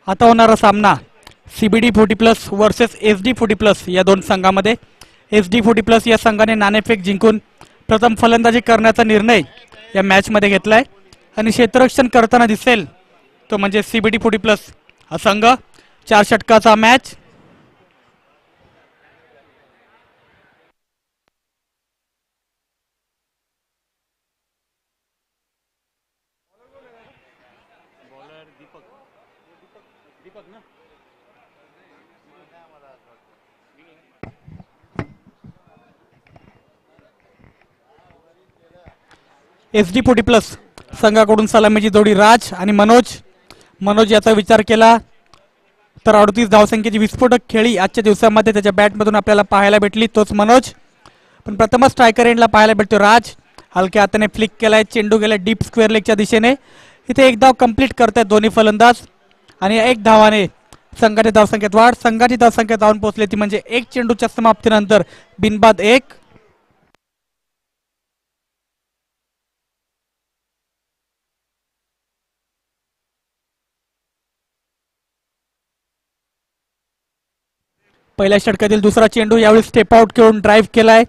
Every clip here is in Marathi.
आता होणारा सामना CBD 40+ वर्सेस SD 40+ या दोन संघामध्ये SD 40+ या संघाने नाणेफेक जिंकून प्रथम फलंदाजी करण्याचा निर्णय या मॅच मध्ये घेतलाय आणि क्षेत्ररक्षण करताना दिसेल तो म्हणजे CBD 40+ हा संघ. 4 षटकाचा मॅच. SD 40+ संघाकडून सलामीची जोडी राज आणि मनोज याचा विचार केला तर 38 धावसंख्येची विस्फोटक खेळी आजच्या दिवसामध्ये त्याच्या बॅटमधून आपल्याला पाहायला भेटली. तोच मनोज, पण प्रथमच स्ट्रायकर एंडला पाहायला भेटतो राज. हलक्या हाताने फ्लिक केलाय, चेंडू गेला डीप स्क्वेअर लेगच्या दिशेने. इथे एक धाव कंप्लीट करतायत दोन्ही फलंदाज आणि एक धावाने संघाची धावसंख्येत वाढ. संघाची धावसंख्या धावून पोहोचली ती म्हणजे एक चेंडूच्या समाप्तीनंतर बिनबाद 1. पहिल्या षटकातील दुसरा चेंडू यावेळी स्टेप आउट करून ड्राईव्ह केलाय.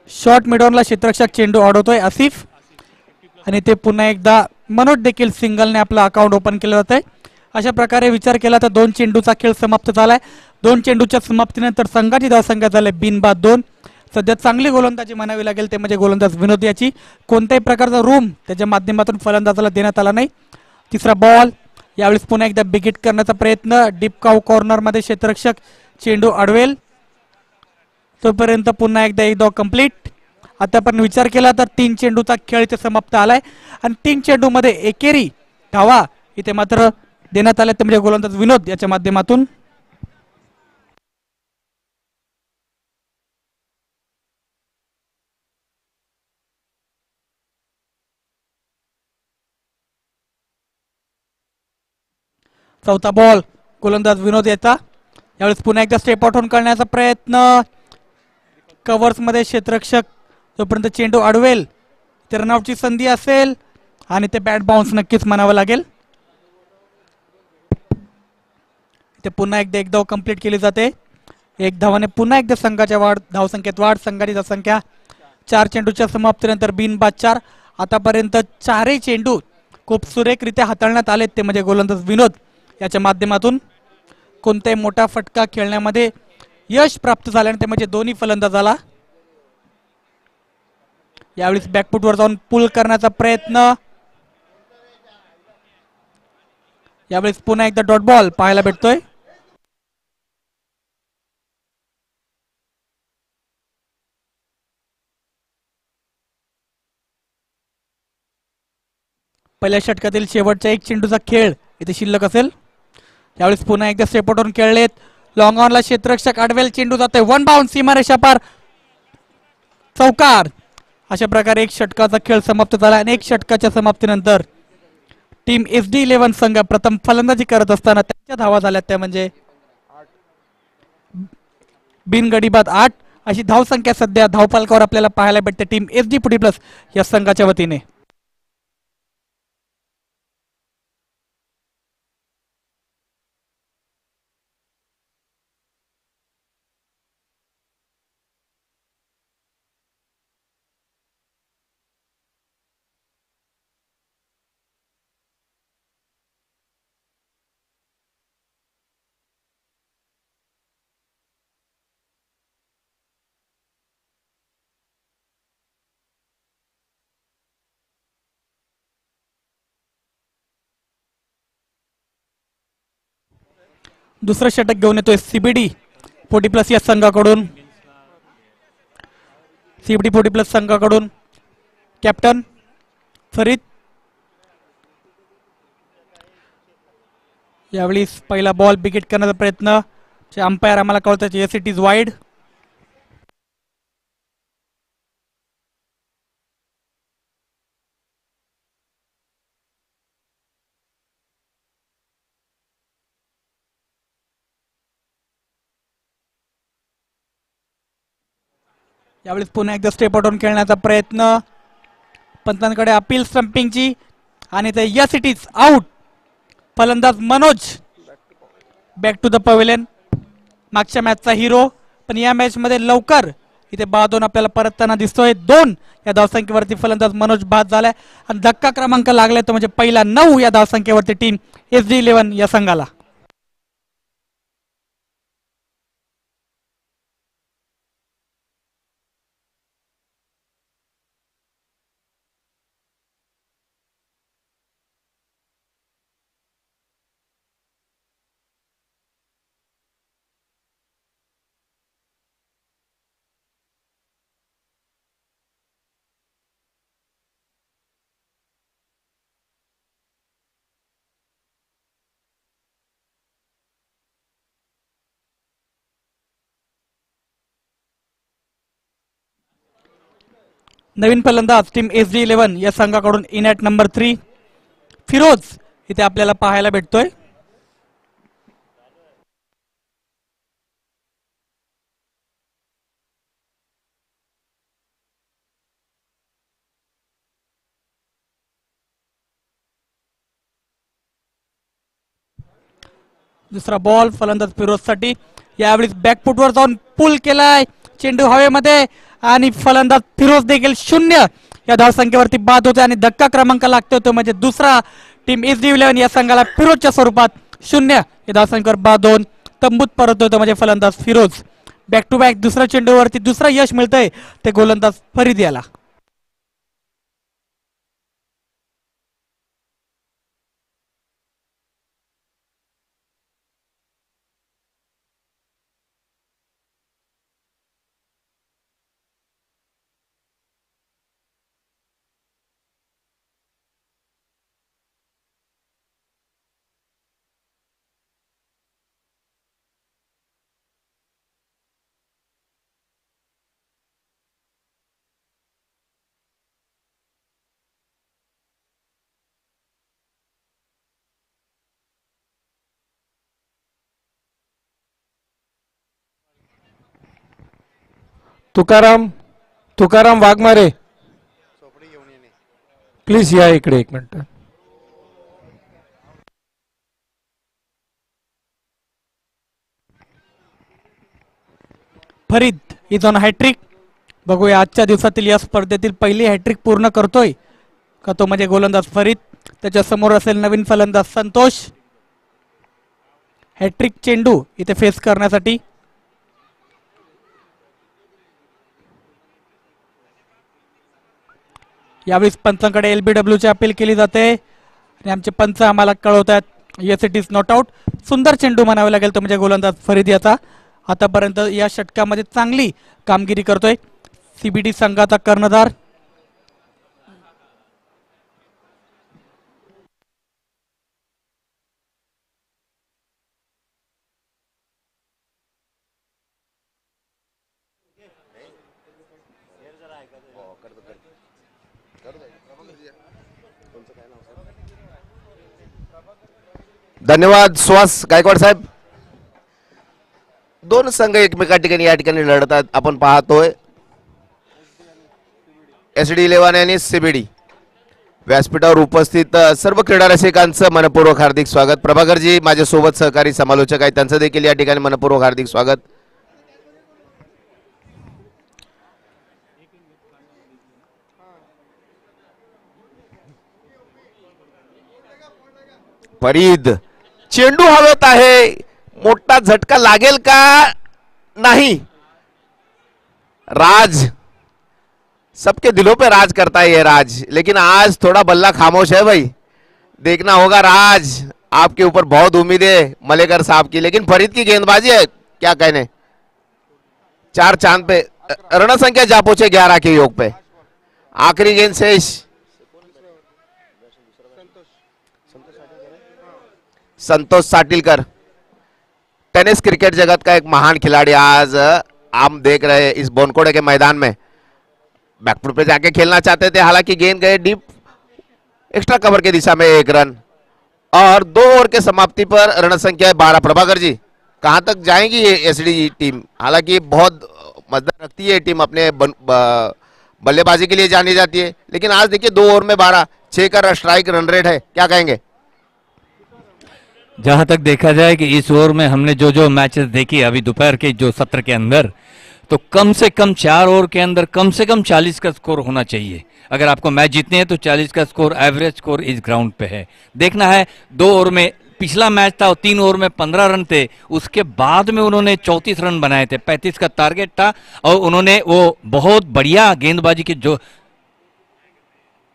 शॉर्ट मिडऑनला क्षेत्ररक्षक चेंडू अडवतोय आसिफ आणि ते पुन्हा एकदा मनोज देखील सिंगलने आपलं अकाउंट ओपन केलं जातंय. अशा प्रकारे विचार केला तर 2 चेंडूचा खेळ समाप्त झालाय. 2 चेंडूच्या समाप्तीनंतर संघाची धावसंख्या झाली बिनबाद 2. सध्या चांगली गोलंदाजी म्हणावी लागेल ते म्हणजे गोलंदाज विनोद याची. कोणत्याही प्रकारचा रूम त्याच्या माध्यमातून फलंदाजाला देण्यात आला नाही. तिसरा बॉल यावेळेस पुन्हा एकदा बिगिट करण्याचा प्रयत्न. डीप काउ कॉर्नर मध्ये क्षेत्ररक्षक चेंडू अडवेल तोपर्यंत पुन्हा एकदा एक धाव कंप्लीट. आता आपण विचार केला तर 3 चेंडूचा खेळ इथे समाप्त आलाय आणि 3 चेंडू मध्ये एकेरी धावा इथे मात्र देण्यात आल्या ते म्हणजे गोलंदाज विनोद याच्या माध्यमातून. चौथा बॉल गोलंदाज विनोद याचा. यावेळेस पुन्हा एकदा स्टेप आउट होऊन करण्याचा प्रयत्न. कव्हर्स मध्ये क्षेत्ररक्षक तोपर्यंत चेंडू अडवेल. रनआउटची संधी असेल आणि ते बॅट बाउन्स नक्कीच म्हणावं लागेल. ते पुन्हा एकदा एक धाव कंप्लीट केली जाते. एक धावाने पुन्हा एकदा संघाच्या धावसंख्येत वाढ. संघाची धावसंख्या 4 चेंडूच्या समाप्तीनंतर बिनबाद 4. आतापर्यंत 4ही चेंडू खूप सुरेखरित्या हाताळण्यात आलेत ते म्हणजे गोलंदाज विनोद याच्या माध्यमातून. कोणताही मोठा फटका खेळण्यामध्ये यश प्राप्त झाल्याने ते म्हणजे दोन्ही फलंदाजाला. यावेळी बॅकफुटवर जाऊन पुल करण्याचा प्रयत्न. यावेळेस पुन्हा एकदा डॉट बॉल पाहायला भेटतोय. पहिल्या षटकातील शेवटच्या एक चेंडूचा खेळ इथे शिल्लक असेल. यावेळेस पुन्हा एकदा स्टेप आउट खेळलेत. लॉंग ऑनला क्षेत्ररक्षक अडवेल, चेंडू जातोय वन बाउंड सीमारेषा पार, चौकार. अशा प्रकारे एक षटकाचा खेळ समाप्त झाला आणि एक षटकाच्या समाप्तीनंतर टीम SD 11 संघ प्रथम फलंदाजी करत असताना त्यांच्या धावा झाल्या त्या म्हणजे बिनगडीबाद 8. अशी धावसंख्या सध्या धावफलकावर आपल्याला पाहायला भेटते टीम SD 40+ या संघाच्या वतीने. दुसरं षटक घेऊन येतोय CBD 40+ या संघाकडून. CBD 40+ संघाकडून कॅप्टन फरीद. यावेळी पहिला बॉल बिगिट करण्याचा प्रयत्न. अंपायर आम्हाला कळतात येस इट इज वाईड. यावेळेस पुन्हा एकदा स्टेप आउट खेळण्याचा प्रयत्न. पंतांकडे अपील स्टंपिंगची आणि ते यस इट इज आउट. फलंदाज Manoj back to the pavilion. मागच्या मॅचचा हिरो, पण या मॅच मध्ये लवकर इथे 12 आपल्याला परतताना दिसतोय. 2 या धावसंख्येवरती फलंदाज मनोज बाद झालाय आणि धक्का क्रमांक लागलाय तो म्हणजे पहिला 9 या धावसंख्येवरती टीम SD11 या संघाला. नवीन फलंदाज टीम SD11 या संघाकडून इन ॲट नंबर 3 फिरोज इथे आपल्याला पाहायला भेटतोय. दुसरा बॉल फलंदाज फिरोज साठी. यावेळी बॅकफुटवर जाऊन पुल केलाय, चेंडू हवेमध्ये आणि फलंदाज फिरोज देखील 0 या धावसंख्येवरती बाद होते आणि धक्का क्रमांक लागतो तो म्हणजे दुसरा टीम SD11 या संघाला फिरोजच्या स्वरूपात 0 या धावसंख्येवर बाद होऊन तंबूत परत होतो म्हणजे फलंदाज फिरोज. बॅक टू बॅक दुसऱ्या चेंडूवरती दुसरं यश मिळतंय ते गोलंदाज फरीद याला. तुकाराम वाघमारे प्लीज या इकडे 1 minute. Farid is on hat-trick. बघूया आजच्या दिवसातील या स्पर्धेतील पहिली हॅट्रिक पूर्ण करतोय का तो म्हणजे गोलंदाज फरीद. त्याच्या समोर असेल नवीन फलंदाज संतोष. हॅट्रिक चेंडू इथे फेस करण्यासाठी. यावेळी पंचांकडे LBW ची अपील केली जाते आणि आमचे पंच आम्हाला कळवतात yes it is not out. सुंदर चेंडू म्हणावे लागेल तो म्हणजे गोलंदाज फरीद याचा. आतापर्यंत या षटकामध्ये चांगली कामगिरी करतोय CBD संघाचा कर्णधार. धन्यवाद सुहास गायकवाड साहेब. 2 संघ एकमेका ठिकाणी या ठिकाणी लढतात आपण पाहतोय. SD11 आणि CBD. व्यासपीठावर उपस्थित सर्व क्रीडा रसिकांचं मनपूर्वक हार्दिक स्वागत. प्रभाकरजी माझ्यासोबत सहकारी समालोचक आहेत त्यांचं देखील या ठिकाणी मनपूर्वक हार्दिक स्वागत. फरीद चेंडू हवेत आहे, मोठा झटका लागेल का नहीं. राज सबके दिलों पे राज करता है ये राज, लेकिन आज थोड़ा बल्ला खामोश है भाई. देखना होगा राज, आपके ऊपर बहुत उम्मीद है मलेकर साहब की, लेकिन फरीद की गेंदबाजी है क्या कहने. 4 चांद पे रण संख्या जा पहुंचे 11 के योग पे. आखिरी गेंद शेष संतोष साटिलकर. टेनिस क्रिकेट जगत का एक महान खिलाड़ी आज हम देख रहे हैं इस बोनकोड़े के मैदान में. बैकफुट पे जाके खेलना चाहते थे, हालांकि गेंद गए डीप एक्स्ट्रा कवर की दिशा में 1 रन. और 2 ओवर के समाप्ति पर रण संख्या 12. प्रभाकर जी कहां तक जाएंगी ये SD टीम. हालांकि बहुत मजबूत रखती है टीम, अपने बल्लेबाजी के लिए जानी जाती है, लेकिन आज देखिए 2 ओवर में 12, 6 का स्ट्राइक रन रेट है. क्या कहेंगे. जहां तक देखा जाए कि इस ओवर में हमने जो जो मैचेस देखी अभी दोपहर के जो सत्र के अंदर, तो कम से कम 4 ओवर के अंदर कम से कम 40 का स्कोर होना चाहिए। अगर आपको मैच जीतने हैं तो 40 का स्कोर एवरेज स्कोर इस ग्राउंड पे है। देखना है 2 ओवर में, पिछला मैच था 3 ओवर में 15 रन थे, उसके बाद में उन्होंने 34 रन बनाए थे, 35 का टारगेट था और उन्होंने वो बहुत बढ़िया गेंदबाजी के जो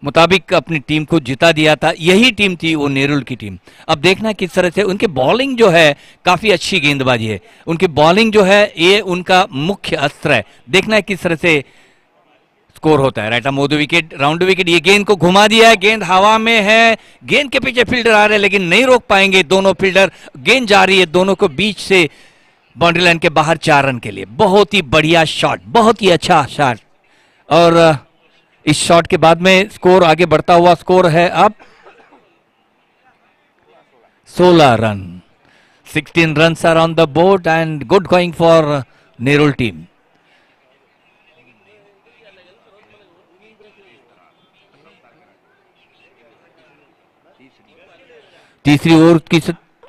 मुताबिक अपनी टीम को जिता दिया था। यही टीम थी वो नेरुल की टीम। अब देखना किस तरह से उनकी बॉलिंग जो है काफी अच्छी गेंदबाजी है, उनकी बॉलिंग जो है ये उनका मुख्य अस्त्र है। देखना है किस तरह से स्कोर होता है। Right arm wicket, round wicket, ये गेंद को घुमा दिया है, गेंद हवा में है, गेंद के पीछे फील्डर आ रहे हैं लेकिन नहीं रोक पाएंगे दोनों फील्डर। गेंद जा रही है दोनों को बीच से बाउंड्री लाइन के बाहर 4 रन के लिए। बहुत ही बढ़िया शॉट, बहुत ही अच्छा शॉट। और इस शॉट के बाद में स्कोर आगे बढ़ता हुआ स्कोर है अब 16 run. 16 runs are on the board and good going for Nerul team. तीसरी ओवर की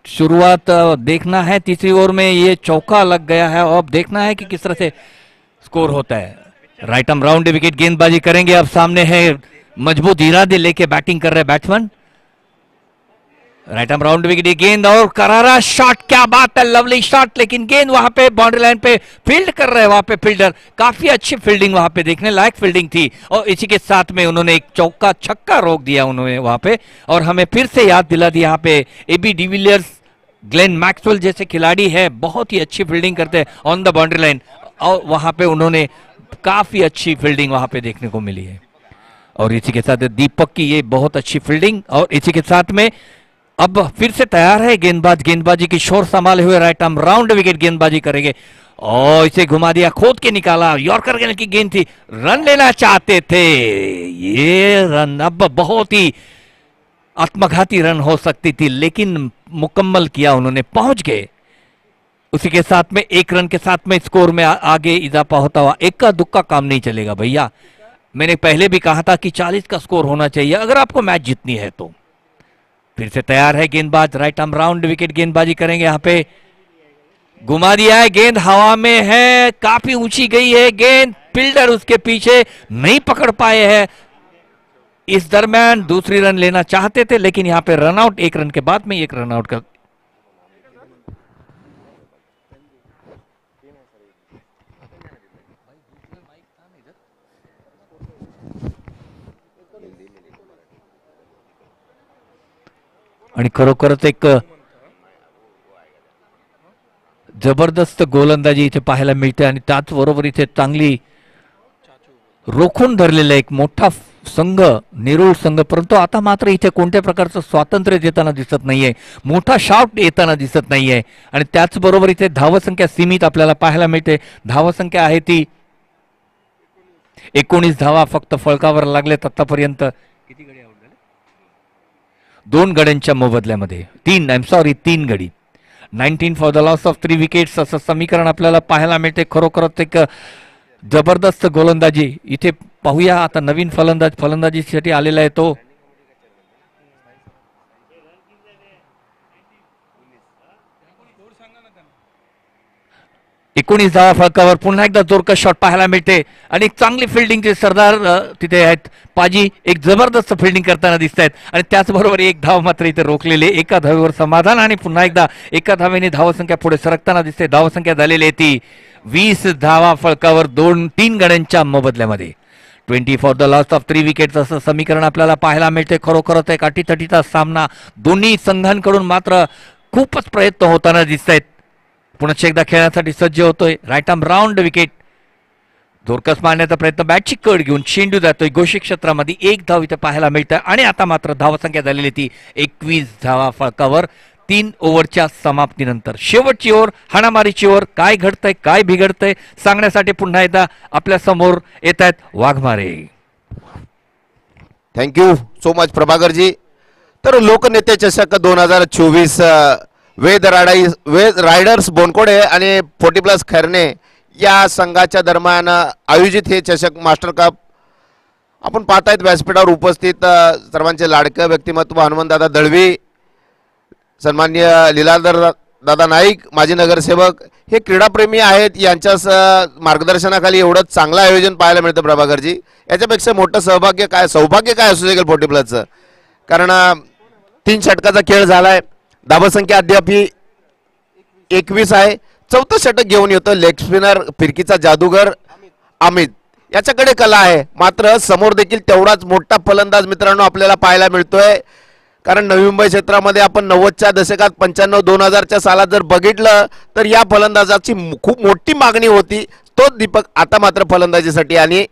शुरुआत देखना है। तीसरी ओवर में ये चौका लग गया है और अब देखना है कि किस तरह से स्कोर होता है। राइट आर्म राउंड विकेट गेंदबाजी करेंगे। अब सामने है मजबूत इरादे लेके बैटिंग कर रहे batsman. Right arm round wicket, गेंद और करारा शॉट, क्या बात है, लवली शॉट, लेकिन गेंद वहां पे बाउंड्री लाइन पे फील्ड कर रहे हैं वहां पे फील्डर। काफी अच्छी फील्डिंग वहां पे, देखने लायक फील्डिंग थी और इसी के साथ में उन्होंने एक चौका छक्का रोक दिया उन्होंने वहां पे। और हमें फिर से याद दिला दी यहाँ पे एबी डिविलियर्स, ग्लेन मैक्सवेल जैसे खिलाड़ी है, बहुत ही अच्छी फील्डिंग करते हैं ऑन द बाउंड्री लाइन और वहां पे उन्होंने काफी अच्छी फील्डिंग वहां पे देखने को मिली है। और इसी के साथ दीपक की ये बहुत अच्छी फील्डिंग और इसी के साथ में अब फिर से तैयार है गेंदबाज, गेंदबाजी की शोर संभाले हुए राइट आर्म राउंड विकेट गेंदबाजी करेंगे और इसे घुमा दिया, खोद के निकाला, यॉर्कर की गेंद थी, रन लेना चाहते थे। ये रन अब बहुत ही आत्मघाती रन हो सकती थी लेकिन मुकम्मल किया उन्होंने, पहुंच गए। उसी के साथ में 1 रन के साथ में स्कोर में आगे इजाफा होता हुआ। इक्का दुक्का काम नहीं चलेगा भैया, मैंने पहले भी कहा था कि 40 का स्कोर होना चाहिए अगर आपको मैच जीतनी है तो। फिर से तैयार है गेंदबाज, राइट आर्म राउंड विकेट गेंदबाजी करेंगे। यहां पे घुमा दिया है, गेंद हवा में है, काफी ऊंची गई है गेंद, फील्डर उसके पीछे नहीं पकड़ पाए हैं। इस दरमियान दूसरी रन लेना चाहते थे लेकिन यहां पे रन आउट, 1 रन के बाद में 1 रन आउट का। आणि खरोखरच एक जबरदस्त गोलंदाजी इथे पाहायला मिळते आणि त्याचबरोबर इथे चांगली रोखून धरलेला एक मोठा संघ नेरुळ संघ, परंतु आता मात्र इथे कोणत्या प्रकारचं स्वातंत्र्य देताना दिसत नाहीये, मोठा शॉट येताना दिसत नाहीये आणि त्याचबरोबर इथे धावसंख्या सीमित आपल्याला पाहायला मिळते। धावसंख्या आहे ती 19 धावा फक्त फळकावर लागलेत आतापर्यंत। किती गडी आउट झाले? 2 गड्यांच्या मोबदल्यामध्ये 3 गडी, 19 for the loss of 3 wickets असं समीकरण आपल्याला पाहायला मिळते। खरोखरच एक जबरदस्त गोलंदाजी इथे पाहूया। आता नवीन फलंदाजीसाठी आलेला आहे तो 19 धावा फळकावर, पुन्हा एकदा जोरकस शॉट पाहायला मिळते आणि चांगली फिल्डिंगचे सरदार तिथे आहेत पाजी, एक जबरदस्त फिल्डिंग करताना दिसत आहेत आणि त्याचबरोबर 1 धाव मात्र इथे रोखलेले, एका धावेवर समाधान आणि पुन्हा एकदा एका धावेने धावसंख्या पुढे सरकताना दिसते। धावसंख्या झालेली आहे ती 20 धावा फळकावर 2-3 गड्यांच्या मोबदल्यामध्ये। 20 for the loss of 3 wickets असं समीकरण आपल्याला पाहायला मिळते। खरोखरच एक अटीतटीचा सामना दोन्ही संघांकडून मात्र खूपच प्रयत्न होताना दिसत आहेत। पुन्हा एकदा खेळण्यासाठी सज्ज होतोय राईट आर्म राऊंड विकेट, जोरकस मारण्याचा प्रयत्न, बॅटची कड घेऊन चेंडू जातोय घोषित क्षेत्रामध्ये, 1 धाव इथे पाहायला मिळतं आणि आता मात्र धावसंख्या झालेली ती 21 धावा फळकावर 3 ओव्हरच्या समाप्तीनंतर। शेवटची ओव्हर, हाणामारीची ओव्हर, काय घडतंय काय बिघडतंय सांगण्यासाठी पुन्हा एकदा आपल्या समोर येत आहेत Waghmare. Thank you so much Prabhakar ji. तर लोकनेते चषक 2024 वेद रायडर्स बोनकोडे आणि 40+ खैरणे या संघाच्या दरम्यान आयोजित हे चषक मास्टर कप आपण पाहतायत व्यासपीठावर उपस्थित सर्वांचे लाडके व्यक्तिमत्व हनुमंतदादा दळवी, सन्माननीय लीलाधर दादा नाईक माजी नगरसेवक हे क्रीडाप्रेमी आहेत. यांच्या मार्गदर्शनाखाली एवढं चांगलं आयोजन पाहायला मिळतं प्रभाकरजी. याच्यापेक्षा मोठं सौभाग्य काय असू शकेल 40 प्लसचं. कारण 3 षटकाचा खेळ झालाय. धावसंख्या अद्याप ही 21 आहे. 4थं षटक घेऊन येतो लेग स्पिनर फिरकीचा जादूगर अमित. याच्याकडे कला आहे, मात्र समोर देखील तेवढाच मोठा फलंदाज मित्रांनो आपल्याला पाहायला मिळतोय. कारण नवी मुंबई क्षेत्रामध्ये आपण 90च्या दशकात 95-2000च्या सालात जर बघितलं तर या फलंदाजाची खूप मोठी मागणी होती. तोच दीपक आता मात्र फलंदाजीसाठी आणि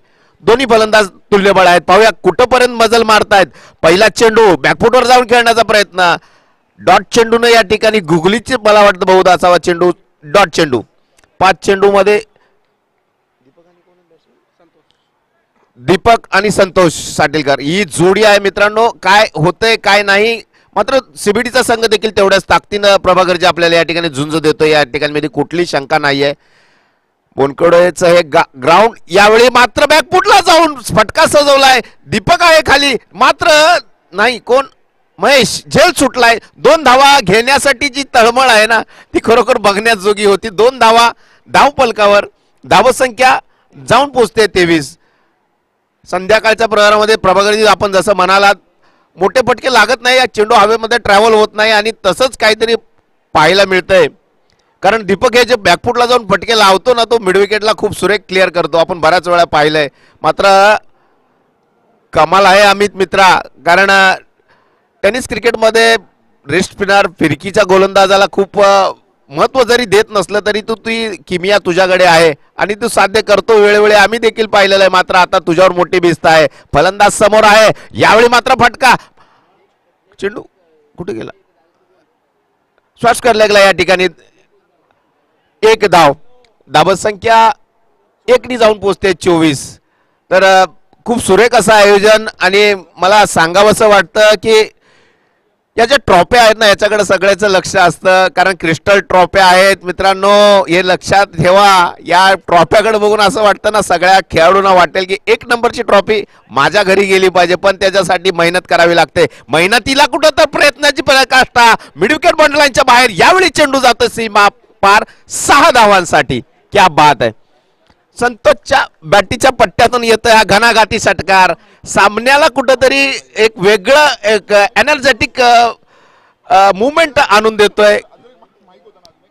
दोन्ही फलंदाज तुल्यबळ आहेत. पाहूया कुठपर्यंत मजल मारतायत. पहिला चेंडू बॅकफुटवर जाऊन खेळण्याचा प्रयत्न. डॉट चेंडूने या ठिकाणी गुगलीचे मला वाटतं बहुधा असावा चेंडू. डॉट चेंडू 5 चेंडू मध्ये दीपक आणि संतोष साटीलकर ही जोडी आहे मित्रांनो. काय होतंय काय नाही, मात्र सीबीडीचा संघ देखील तेवढ्याच ताकदीनं प्रभाकरजी आपल्याला या ठिकाणी झुंज देतोय. या ठिकाणी मध्ये कुठली शंका नाहीये. बोनकडेचं हे ग्राउंड यावेळी मात्र बॅकफुटला जाऊन फटका सजवलाय. दीपक आहे खाली, मात्र नाही कोण महेश झेल सुटलाय. 2 धावा घेण्यासाठी जी तळमळ आहे ना ती खरोखर बघण्याजोगी होती. 2 धावा धाव पलकावर. धावसंख्या जाऊन पोचते 23. संध्याकाळच्या प्रहारामध्ये प्रभाकरजी आपण जसं म्हणालात मोठे फटके लागत नाही. या चेंडू हवेमध्ये ट्रॅव्हल होत नाही आणि तसंच काहीतरी पाहायला मिळतंय. कारण दीपक हे जे बॅकफुटला जाऊन फटके लावतो ना तो मिड विकेटला खूप सुरेख क्लिअर करतो. आपण बऱ्याच वेळा पाहिलंय. मात्र कमाल आहे अमित मित्रा. कारण टेनिस क्रिकेटमध्ये रिस्ट स्पिनर फिरकीच्या गोलंदाजाला खूप महत्व जरी देत नसलं तरी ती किमिया तुझ्याकडे आहे आणि तू साध्य करतो वेळोवेळी. आम्ही देखील पाहिलेलं आहे. मात्र आता तुझ्यावर मोठी भिस्त आहे. फलंदाज समोर आहे. यावेळी मात्र फटका. चेंडू कुठे गेला. श्वास कर लागला या ठिकाणी. 1 धाव. धावसंख्या 1 नी जाऊन पोचते 24. तर खूप सुरेख असं आयोजन आणि मला सांगावंसं वाटतं की या ज्या ट्रॉफ्या आहेत ना याच्याकडे सगळ्याचं लक्ष असतं. कारण क्रिस्टल ट्रॉफ्या आहेत मित्रांनो, हे लक्षात ठेवा. या ट्रॉफ्याकडे बघून असं वाटतं ना सगळ्या खेळाडूंना वाटेल की 1 नंबरची ट्रॉफी माझ्या घरी गेली पाहिजे, पण त्याच्यासाठी मेहनत करावी लागते. मेहनतीला कुठं तर प्रयत्नाची पराकाष्ठा. मिड विकेट बंडलांच्या बाहेर यावेळी चेंडू जातो सीमा पार 6 धावांसाठी. क्या बात आहे. संतोषच्या बॅटीच्या पट्ट्यातून येतं हा घणाघाती षटकार. सामन्याला कुठंतरी एक वेगळं एक एनर्जेटिक मुवमेंट आणून देतोय.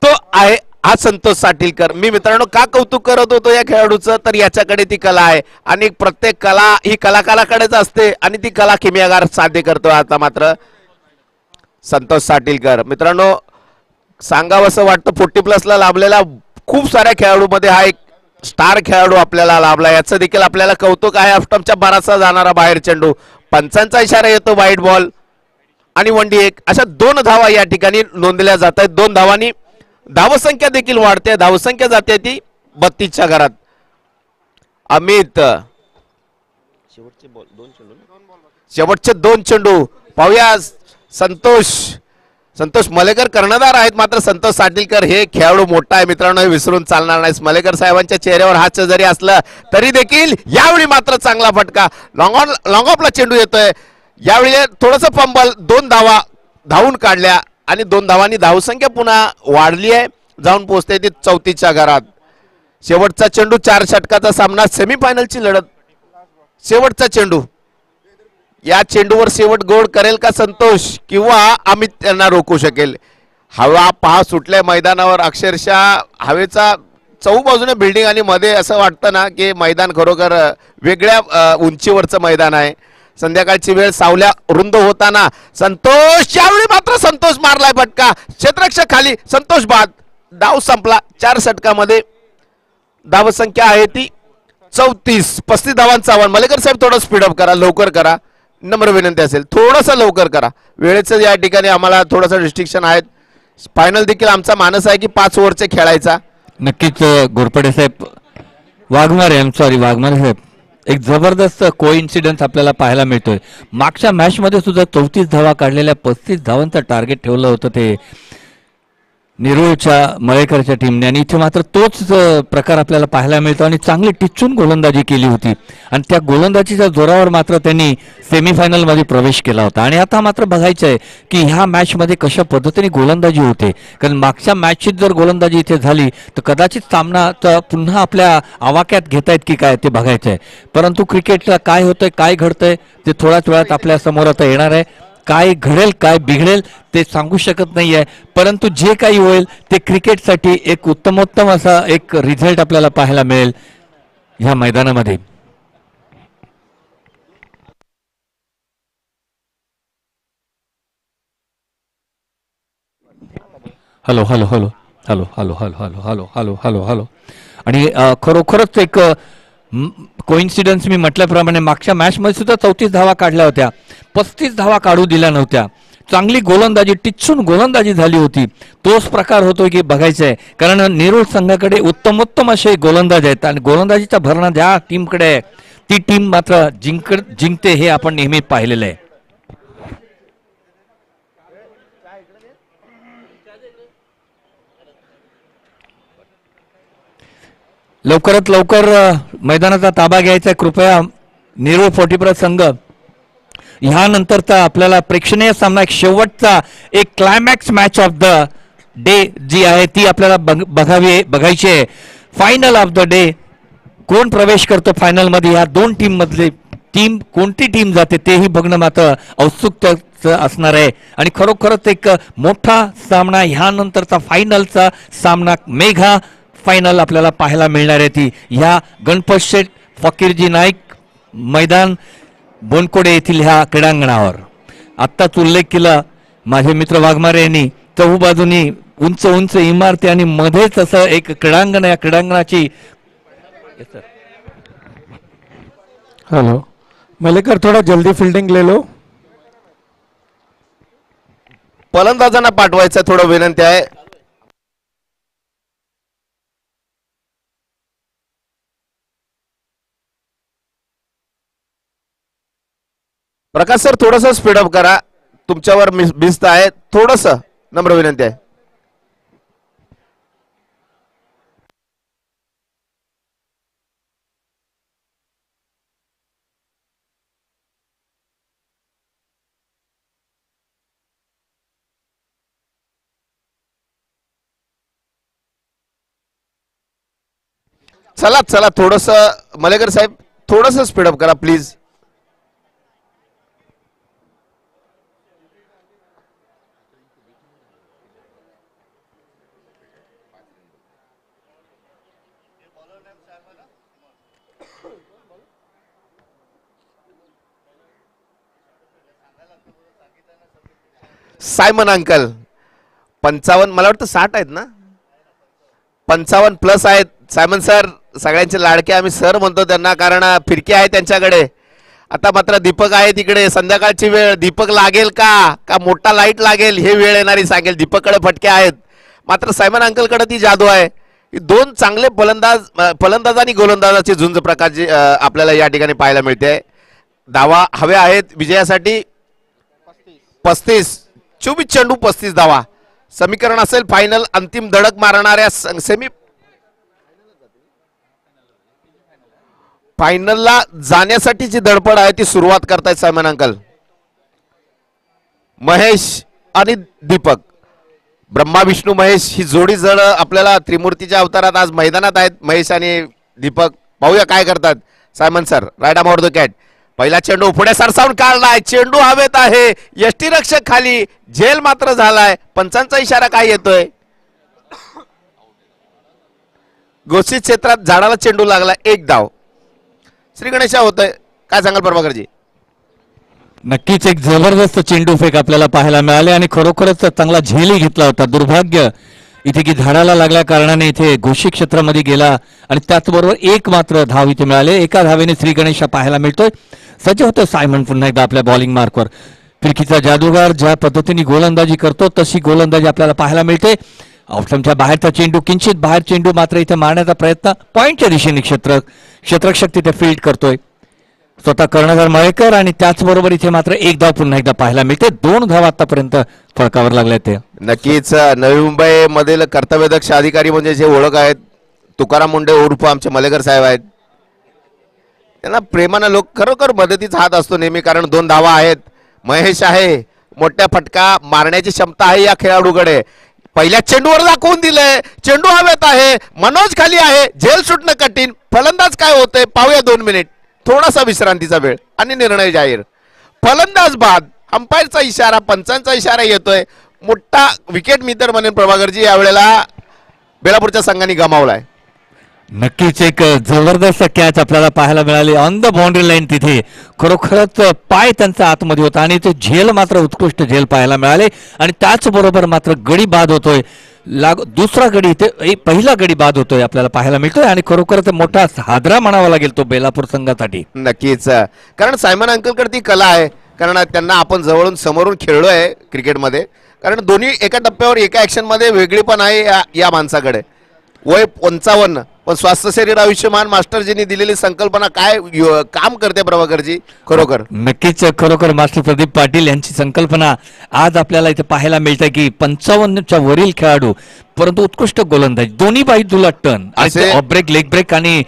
तो आहे हा संतोष साटीलकर. मी मित्रांनो का कौतुक करत होतो या खेळाडूचं, तर याच्याकडे ती कला आहे आणि प्रत्येक कला ही कलाकाराकडेच असते आणि ती कला किमयागार साध्य करतो. आता मात्र संतोष साटीलकर मित्रांनो सांगावंसं वाटतं 40 प्लसला लाभलेला खूप साऱ्या खेळाडूमध्ये हा एक स्टार खेळाडू आपल्याला लाभला. याचं देखील आपल्याला कौतुक आहे. ऑफस्टंपच्या बराचसा जाणारा बाहेर चेंडू. पंचांचा इशारा येतो वाईट बॉल आणि 1 अशा 2 धावा या ठिकाणी नोंदल्या जात आहेत. 2 धावांनी धावसंख्या देखील वाढते. धावसंख्या जाते ती 32च्या घरात. अमित शेवटचे 2 चेंडू पाहूया. संतोष मलेकर कर्णधार आहेत, मात्र संतोष साटीलकर हे खेळाडू मोठा आहे मित्रांनो, हे विसरून चालणार नाही. मलेकर साहेबांच्या चेहऱ्यावर हास्य जरी असलं तरी देखील यावेळी मात्र चांगला फटका. लॉंग ऑफला चेंडू येतोय. यावेळी थोडंसं फंबल. 2 धावा धावून काढल्या आणि 2 धावांनी धावसंख्या पुन्हा वाढली आहे. जाऊन पोहोचते ती 34च्या घरात. शेवटचा चेंडू 4 षटकाचा सामना. सेमीफायनलची लढत. शेवटचा चेंडू. या चेंडूवर शेवट गोड करेल का संतोष किंवा अमित त्यांना रोखू शकेल. हवा पहा सुटल्या मैदानावर. अक्षरशः हवेचा चहूबाजूने बिल्डिंग आणि मध्ये असं वाटतं ना की मैदान खरोखर वेगळ्या उंचीवरचं मैदान आहे. संध्याकाळची वेळ सावल्या रुंद होताना संतोष यावेळी मात्र संतोष मारलाय फटका. क्षेत्ररक्षक खाली. संतोष बाद. डाव संपला. 4 षटकामध्ये धावसंख्या आहे ती 34. 35 धावांचा आव्हान. मलेकर साहेब थोडं स्पीडअप करा, लवकर करा. नम्र विनंती असेल थोडंसं लवकर करा. वेळेचं या ठिकाणी आम्हाला थोडंसं रिस्ट्रिक्शन आहेत. फायनल देखील आमचा मानस आहे की 5 ओव्हरचे खेळायचा. नक्कीच घोरपडे साहेब वाघमारे साहेब एक जबरदस्त कोइन्सिडन्स आपल्याला पाहायला मिळतोय. मागच्या मॅच मध्ये सुद्धा 34 धावा काढलेल्या 35 धावांचं टार्गेट ठेवलं होतं ते नेरूळच्या मळेकरच्या टीमने, आणि इथे मात्र तोच प्रकार आपल्याला पाहायला मिळतो आणि चांगली टिचून गोलंदाजी केली होती आणि त्या गोलंदाजीच्या जोरावर मात्र त्यांनी सेमीफायनलमध्ये प्रवेश केला होता. आणि आता मात्र बघायचं आहे की ह्या मॅचमध्ये कशा पद्धतीने गोलंदाजी होते, कारण मागच्या मॅचची जर गोलंदाजी इथे झाली तर कदाचित सामना पुन्हा आपल्या आवाक्यात घेतायत की काय ते बघायचं आहे. परंतु क्रिकेटला काय होतंय, काय घडतंय ते थोड्याच वेळात आपल्या समोर आता येणार आहे. काय घडेल, काय बिघडेल ते सांगू शकत नाही आहे, परंतु जे काही होईल ते क्रिकेटसाठी एक उत्तमोत्तम असा एक रिझल्ट आपल्याला पाहायला मिळेल ह्या मैदानामध्ये. Hello hello hello hello hello hello hello hello hello hello hello आणि खरोखरच एक कोइन्सिडन्स मी म्हटल्याप्रमाणे मागच्या मॅचमध्ये सुद्धा 34 धावा काढल्या होत्या, 35 धावा काढू दिल्या नव्हत्या. चांगली गोलंदाजी, टिचून गोलंदाजी झाली होती. तोच प्रकार होतो की बघायचं आहे, कारण नेरूळ संघाकडे उत्तमोत्तम असे गोलंदाज आहेत आणि गोलंदाजीचा भरणा ज्या टीमकडे आहे ती टीम मात्र जिंकते हे आपण नेहमी पाहिलेलं आहे. लवकरात लवकर मैदानाचा ताबा घ्यायचा कृपया नेरूळ 40 संघ. ह्यानंतरचा आपल्याला प्रेक्षणीय सामना, एक शेवटचा एक climax match of the day जी आहे ती आपल्याला बघायची आहे. फायनल ऑफ द डे, कोण प्रवेश करतो फायनल मध्ये, या दोन टीम मधली कोणती टीम जाते तेही बघणं मात्र औत्सुक्याचं असणार आहे. आणि खरोखरच एक मोठा सामना, ह्यानंतरचा फायनलचा सामना, मेघा फायनल आपल्याला पाहायला मिळणार आहे ती ह्या गणपत शेठ फकीरजी नाईक मैदान बोनकोडे येथील ह्या क्रीडांगणावर. आत्ताच उल्लेख केला माझे मित्र वाघमारे यांनी, चहूबाजूनी उंच उंच इमारती आणि मध्येच असं एक क्रीडांगण. या क्रीडांगणाची हेलो मलेकर, थोड़ा जल्दी फील्डिंग ले लो. फलंदाजांना पाठवायचं थोडं विनंती आहे. प्रकाश सर थोडस स्पीडअप करा, तुमच्यावर भिस्त आहे, थोडस नम्र विनंती आहे. चला चला थोडस मलेकर साहेब, थोडस स्पीडअप करा प्लीज. सायमन अंकल 55, मला वाटतं 60 आहेत ना, 55 प्लस आहेत. सायमन सर सगळ्यांचे लाडके, आम्ही सर म्हणतो त्यांना कारण फिरकी आहे त्यांच्याकडे. आता मात्र दीपक आहे तिकडे, संध्याकाळची वेळ, दीपक लागेल का मोठा लाईट लागेल हे वेळ येणारी सांगेल. दीपककडे फटके आहेत, मात्र सायमन अंकलकडे ती जादू आहे. दोन चांगले फलंदाज आणि गोलंदाजाची झुंज प्रकारची आपल्याला या ठिकाणी पाहायला मिळते. धावा हवे आहेत विजयासाठी 35, 24 चेंडू 35 धावा. समीकरण असेल फायनल, अंतिम धडक मारणाऱ्या सेमी फायनलला जाण्यासाठीची धडपड आहे ती सुरुवात करतायत सायमन अंकल. महेश आणि दीपक, ब्रह्मा विष्णू महेश ही जोडी जण आपल्याला त्रिमूर्तीच्या अवतारात आज मैदानात आहेत. महेश आणि दीपक, पाहूया काय करतात. Simon sir right arm over the cat, पहिला चेंडू पुढे सरसावून काढलाय, चेंडू हवेत आहे, यष्टीरक्षक खाली, झेल मात्र झालाय. पंचांचा इशारा काय येतोय, घोषित क्षेत्रात झाडाला चेंडू लागला, 1 धाव. श्री गणेशा होतोय, काय सांगाल प्रभाकरजी. नक्कीच एक जबरदस्त चेंडू फेक आपल्याला पाहायला मिळाले आणि खरोखरच चांगला झेलही घेतला होता. दुर्भाग्य इथे की झाडाला लागल्या कारणाने इथे घोषित क्षेत्रामध्ये गेला आणि त्याचबरोबर एक मात्र धाव इथे मिळाले. एका धावेने श्री गणेशा पाहायला मिळतोय. सज्ज होतं सायमन पुन्हा एकदा आपल्या बॉलिंग मार्कवर. फिरकीचा जादूगार ज्या पद्धतीने गोलंदाजी करतो तशी गोलंदाजी आपल्याला पाहायला मिळते. ऑप्शनच्या बाहेरचा चेंडू, किंचित बाहेर चेंडू मात्र इथे मारण्याचा प्रयत्न, पॉइंटच्या दिशेने क्षेत्ररक्षक तिथे फील्ड करतोय. स्वतः कर्णधार मयेकर आणि त्याचबरोबर इथे मात्र एक धाव पुन्हा एकदा पाहायला मिळते. 2 धाव आतापर्यंत फळकावर लागले ते. नक्कीच नवी मुंबई मधील कर्तव्यदक्ष अधिकारी म्हणजे जे ओळख आहेत तुकाराम मुंडे उर्फ आमचे मलेकर साहेब आहेत. त्यांना प्रेमानं लोक खरोखर मदतीचा हात असतो नेहमी, कारण 2 धावा आहेत. महेश आहे, मोठ्या फटका मारण्याची क्षमता आहे या खेळाडूकडे. पहिल्या चेंडूवर दाखवून दिलंय, चेंडू हवेत आहे, मनोज खाली आहे, झेल सुटणं कठीण. फलंदाज काय होतंय पाहूया. 2 मिनिट थोडासा विश्रांतीचा वेळ आणि निर्णय जाहीर. फलंदाज बाद, अंपायरचा इशारा, पंचांचा इशारा येतोय. मोठा विकेट मित्र म्हणून प्रभाकरजी यावेळेला बेलापूरच्या संघाने गमावलाय. नक्कीच एक जबरदस्त कॅच आपल्याला पाहायला मिळाली ऑन द बाउंड्री लाईन. तिथे खरोखरच पाय त्यांचा आतमध्ये होता आणि ते झेल मात्र उत्कृष्ट झेल पाहायला मिळाले. आणि त्याचबरोबर मात्र गडी बाद होतोय. दुसरा गडी इथे पहिला गडी बाद होतोय आपल्याला पाहायला मिळतोय. आणि खरोखरच मोठा हादरा म्हणावा लागेल तो बेलापूर संघासाठी. नक्कीच, कारण सायमन अंकलकडे ती कला आहे, कारण त्यांना आपण जवळून समोरून खेळलोय क्रिकेटमध्ये. कारण दोन्ही एका टप्प्यावर एका ऍक्शन मध्ये वेगळी पण आहे या माणसाकडे. वय 55 पण स्वास्थ्य शरीर आयुष्यमान मास्टरजींनी दिलेली संकल्पना काय काम करते प्रभाकरजी खरोखर. नक्कीच खरोखर मास्टर प्रदीप पाटील यांची संकल्पना आज आपल्याला इथे पाहायला मिळते की 55च्या वरील खेळाडू परंतु उत्कृष्ट गोलंदाज, दोन्ही बाजूला turn, off break, leg break आणि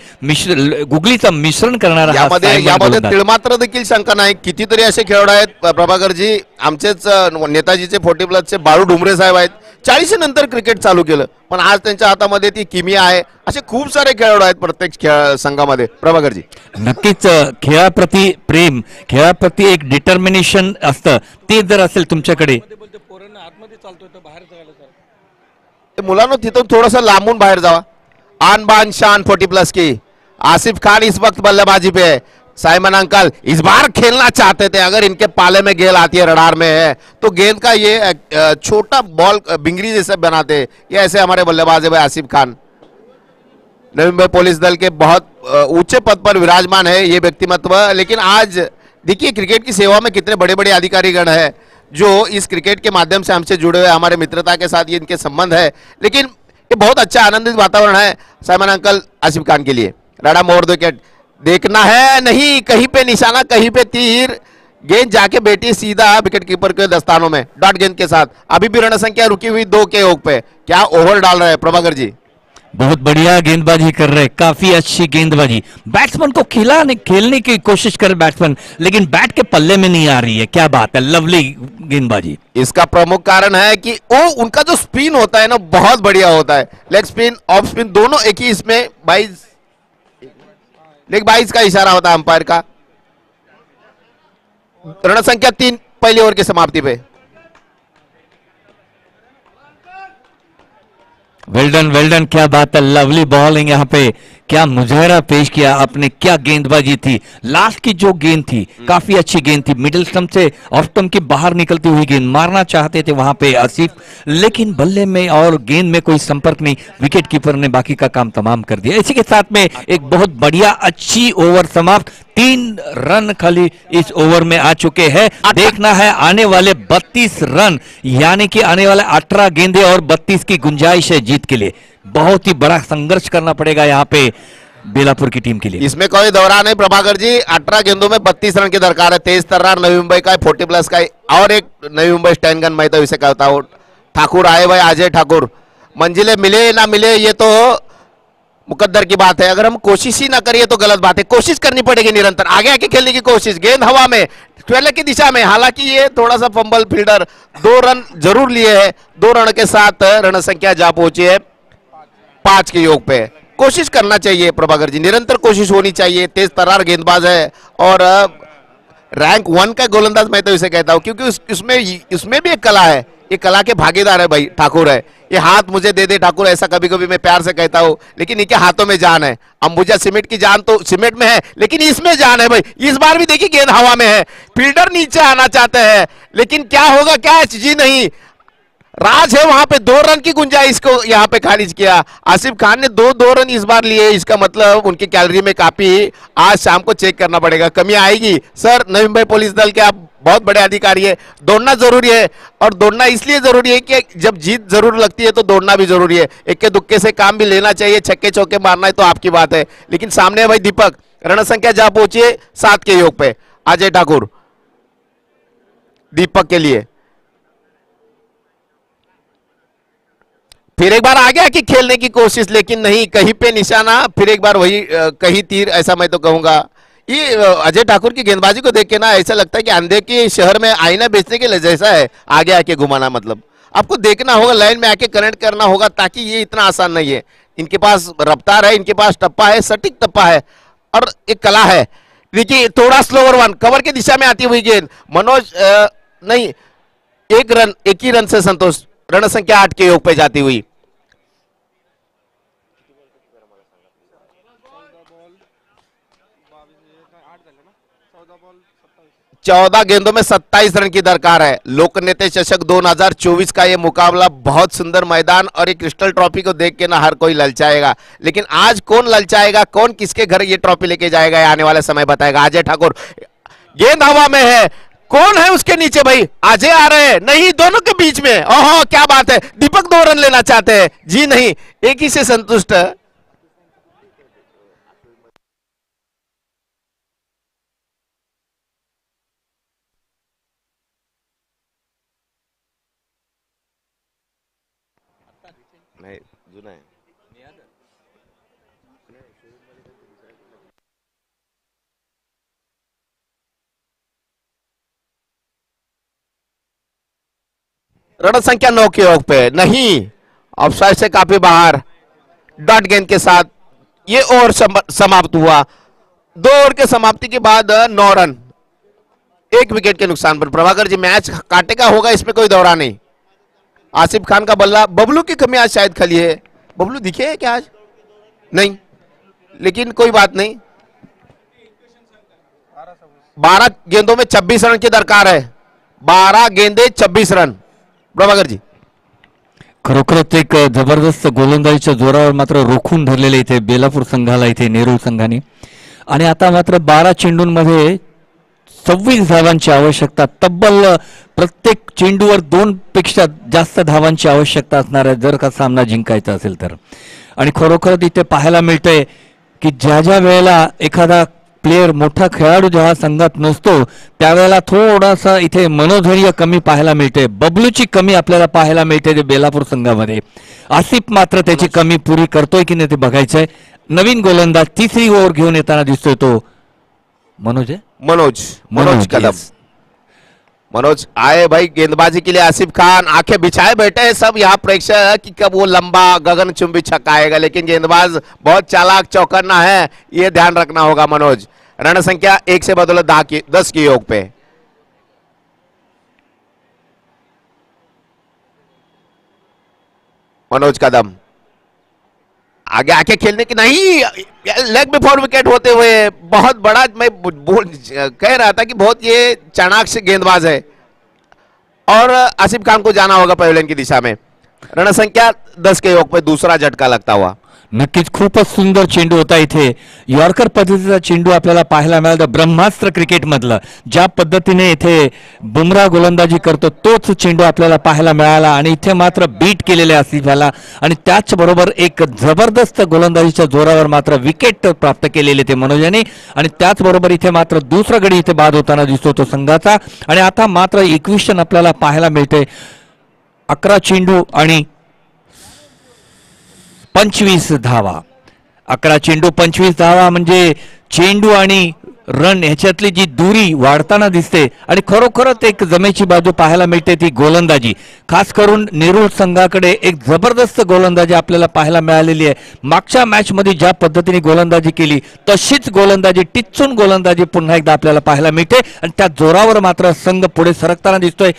गुगलीचं मिश्रण करणारा यामध्ये तिळमात्र देखील शंका नाही. कितीतरी असे खेळाडू आहेत प्रभाकरजी. आमचेच नेताजीचे 40+ बाळू डुमरे साहेब आहेत. 40 नंतर क्रिकेट चालू केलं, पण आज त्यांच्या हातामध्ये ती किमिया आहे. असे खूप सारे खेळाडू आहेत प्रत्येक संघामध्ये प्रभाकरजी. नक्कीच खेळाप्रती प्रेम, खेळाप्रती एक डिटर्मिनेशन असतं, ते जर असेल तुमच्याकडे. मुलांनो तिथून थोडंसं लांबून बाहेर जावा. आन बान शान 40+ की आसिफ खान इस वक्त बल्लेबाजी पे है. साइमन अंकल इस बार खेलना चाहते थे, अगर इनके पाले में गेंद आती है, रडार में है, तो गेंद का ये छोटा बॉल बिंगरी जैसे बनाते, ये ऐसे हमारे बल्लेबाज है भाई आसिफ खान. नवी मुंबई पुलिस दल के बहुत ऊंचे पद पर विराजमान है ये व्यक्तिमत्व. लेकिन आज देखिए क्रिकेट की सेवा में कितने बड़े बड़े अधिकारीगण है जो इस क्रिकेट के माध्यम से हमसे जुड़े हुए, हमारे मित्रता के साथ ये इनके संबंध है. लेकिन ये बहुत अच्छा आनंदित वातावरण है साइमन अंकल आसिफ खान के लिए. राडा मोर विकेट, देखना है नहीं कहीं पे निशाना, कहीं पे तीर, गेंद जाके बैठी सीधा विकेट कीपर के दस्तानों में डॉट गेंद के साथ. अभी भी रण संख्या रुकी हुई 2 के ओक पे. क्या ओवर डाल रहे हैं प्रभाकर जी. बहुत बढ़िया गेंदबाजी कर रहे, काफी अच्छी गेंदबाजी. बैट्समैन को खेलने की कोशिश कर बैट्समैन, लेकिन बैट के पल्ले में नहीं आ रही है. क्या बात है, लवली गेंदबाजी. इसका प्रमुख कारण है कि वो उनका जो स्पिन होता है ना बहुत बढ़िया होता है. लेग स्पिन ऑफ स्पिन दोनों एक ही इसमें 22 का इशारा होता है अंपायर का. रण संख्या 3 पहली ओवर की समाप्ति पे. वेल्डन, क्या बात है, लवली बॉलिंग. यहाँ पे क्या मुजाहरा पेश किया आपने, क्या गेंदबाजी थी. लास्ट की जो गेंद थी काफी अच्छी गेंद थी, मिडिल स्टंप से ऑफ स्टंप की बाहर निकलती हुई गेंद मारना चाहते थे वहां पे आसिफ, लेकिन बल्ले में और गेंद में कोई संपर्क नहीं. विकेट कीपर ने बाकी का काम तमाम कर दिया. इसी के साथ में एक बहुत बढ़िया अच्छी ओवर समाप्त. 3 रन खाली इस ओवर में आ चुके हैं. देखना है आने वाले 32 रन, यानी कि आने वाले 18 गेंदे और 32 की गुंजाइश है जीत के लिए. बहुत ही बड़ा संघर्ष करना पड़ेगा यहाँ पे बेलापुर की टीम के लिए. इसमें कोई दौरान नहीं प्रभाकर जी. 18 गेंदों में 32 रन की दरकार है. तेज तर्रार नवी मुंबई का 40+ का और एक नवी मुंबई स्टैंड गन, मैं तो इसे कहता हूँ. ठाकुर आए भाई, अजय ठाकुर. मंजिलें मिले ना मिले ये तो मुकद्दर की बात है. अगर हम कोशिश ही ना करिए तो गलत बात है. कोशिश करनी पड़ेगी निरंतर, आगे आके खेलने की कोशिश. गेंद हवा में, ट्वेलर की दिशा में. हालांकि ये थोड़ा सा फंबल फील्डर 2 रन जरूर लिए है. 2 रन के साथ रण संख्या जा पहुंची है 5 के योग पे. कोशिश करना चाहिए प्रभाकर जी, निरंतर कोशिश होनी चाहिए. तेज तर्रार गेंदबाज है और रैंक 1 का गोलंदाज मैं तो इसे कहता हूं, क्योंकि इसमें भी एक कला है. ये कला के भागीदार है भाई ठाकुर है. ये हाथ मुझे दे दे ठाकुर, ऐसा कभी कभी मैं प्यार से कहता हूं, लेकिन इनके हाथों में जान है. अंबुजा सीमेंट की जान तो सीमेंट में है, लेकिन इसमें जान है भाई. इस बार भी देखिए गेंद हवा में है, फील्डर नीचे आना चाहते हैं, लेकिन क्या होगा, कैच जी नहीं. राज है वहां पे. 2 रन की गुंजाइश को यहां पे खारिज किया. आसिफ खान ने 2 रन इस बार लिए. इसका मतलब उनकी कैलोरी में काफी आज शाम को चेक करना पड़ेगा, कमी आएगी. सर नवी मुंबई पुलिस दल के आप बहुत बड़े अधिकारी है. दौड़ना जरूरी है, और दौड़ना इसलिए जरूरी है कि जब जीत जरूर लगती है तो दौड़ना भी जरूरी है. इक्के दुक्के से काम भी लेना चाहिए. छक्के चौके मारना है तो आपकी बात है, लेकिन सामने भाई दीपक रण संख्या जा पहुंची है 7 के योग पे। अजय ठाकुर दीपक के लिए फिर एक बार आगे आके खेलने की कोशिश, लेकिन नहीं, कहीं पे निशाना, फिर एक बार वही कहीं तीर, ऐसा मैं तो कहूंगा। ये अजय ठाकुर की गेंदबाजी को देख के ना ऐसा लगता है कि अंधे के शहर में आईना बेचने के लिए जैसा है, आगे आके घुमाना। मतलब आपको देखना होगा, लाइन में आके कनेक्ट करना होगा, ताकि ये इतना आसान नहीं है। इनके पास रफ्तार है, इनके पास टप्पा है, सटीक टप्पा है और एक कला है। देखिए थोड़ा स्लोवर वन, कवर की दिशा में आती हुई गेंद, मनोज नहीं, एक ही रन से संतोष, रण संख्या 8 के योग पे जाती हुई। चौदह गेंदों में 27 रन की दरकार है। लोकनेता चषक 2024 का यह मुकाबला बहुत सुंदर मैदान और एक क्रिस्टल ट्रॉफी को देख के ना हर कोई ललचाएगा, लेकिन आज कौन ललचाएगा, कौन किसके घर ये ट्रॉफी लेके जाएगा, आने वाला समय बताएगा। अजय ठाकुर, गेंद हवा में है, कौन है उसके नीचे भाई? अजय आ रहे हैं, नहीं, दोनों के बीच में। ओहो क्या बात है, दीपक 2 रन लेना चाहते हैं जी, नहीं, एक ही से संतुष्ट है। नहीं, जुना है। रण संख्या 9 के योग पे, नहीं, ऑफसाइड से काफी बाहर। डॉट गेंद के साथ ये ओवर समाप्त हुआ। 2 ओवर के समाप्ति के बाद 9 रन, 1 विकेट के नुकसान पर। प्रभाकर जी मैच काटेगा होगा, इसमें कोई दौरा नहीं। आसिफ खान का बल्ला, बबलू की कमी आज शायद खली है। बबलू दिखे है क्या आज? नहीं, लेकिन कोई बात नहीं। 12 गेंदों में 26 रन की दरकार है। 12 गेंदे 26 रन। प्रभाकर जी, खरोखरच एक जबरदस्त गोलंदाजीच्या जोरावर मात्र रोखून धरलेले इथे बेलापूर संघाला, इथे नेरूळ संघाने। आणि आता मात्र 12 चेंडूंमध्ये 26 धावांची आवश्यकता, तब्बल प्रत्येक चेंडूवर 2 पेक्षा जास्त धावांची आवश्यकता असणार आहे जर का सामना जिंकायचा असेल तर। आणि खरोखरच इथे पाहायला मिळतंय की ज्या ज्या वेळेला एखादा प्लेयर, मोठा खेळाडू जेव्हा संघात नसतो त्यावेळेला थोडासा इथे मनोधैर्य कमी पाहायला मिळते। बबलूची कमी आपल्याला पाहायला मिळते ते बेलापूर संघामध्ये। आसिफ मात्र त्याची कमी पुरी करतोय की नाही ते बघायचंय। नवीन गोलंदाज तिसरी ओव्हर घेऊन येताना दिसतोय तो मनोज है? मनोज कदम। मनोज आए भाई गेंदबाजी के लिए। आसिफ खान आंखें बिछाए बैठे हैं सब यहाँ प्रेक्षक कि कब वो लंबा गगनचुंबी छक्का आएगा, लेकिन गेंदबाज बहुत चालाक चौकन्ना है, ये ध्यान रखना होगा। मनोज, रण संख्या 1 से बदौलत 10 की योग पे। मनोज कदम आगे आके खेलने की, नहीं, लेग बिफोर विकेट होते हुए बहुत बड़ा, मैं कह रहा था कि बहुत ये चाणाक्ष गेंदबाज है और आसिफ खान को जाना होगा पवेलियन की दिशा में। रण संख्या 10 के योग पे दूसरा झटका लगता हुआ। नक्कीच खूपच सुंदर चेंडू होता इथे। यॉर्कर पद्धतीचा चेंडू आपल्याला पाहायला मिळाला। ब्रह्मास्त्र क्रिकेट मधलं ज्या पद्धतीने इथे बुमराह गोलंदाजी करतो तोच चेंडू आपल्याला पाहायला मिळाला आणि इथे मात्र बीट केलेले आसिफाला आणि त्याचबरोबर एक जबरदस्त गोलंदाजीच्या जोरावर मात्र विकेट प्राप्त केलेले ते मनोजाने आणि त्याचबरोबर इथे मात्र दुसरा गडी इथे बाद होताना दिसतो तो संघाचा। आणि आता मात्र 21 रन आपल्याला पाहायला मिळते। 11 चेंडू आणि 25 धावा। 11 चेंडू 25 धावा म्हणजे चेंडू आणि रन ह्याच्यातली जी दूरी वाढताना दिसते आणि खरोखरच एक जमेची बाजू पाहायला मिळते ती गोलंदाजी। खास करून नेरूळ संघाकडे एक जबरदस्त गोलंदाजी आपल्याला पाहायला मिळालेली आहे। मागच्या मॅच मध्ये ज्या पद्धतीने गोलंदाजी केली तशीच गोलंदाजी, टिच्चून गोलंदाजी पुन्हा एकदा आपल्याला पाहायला मिळते आणि त्या जोरावर मात्र संघ पुढे सरकताना दिसतोय।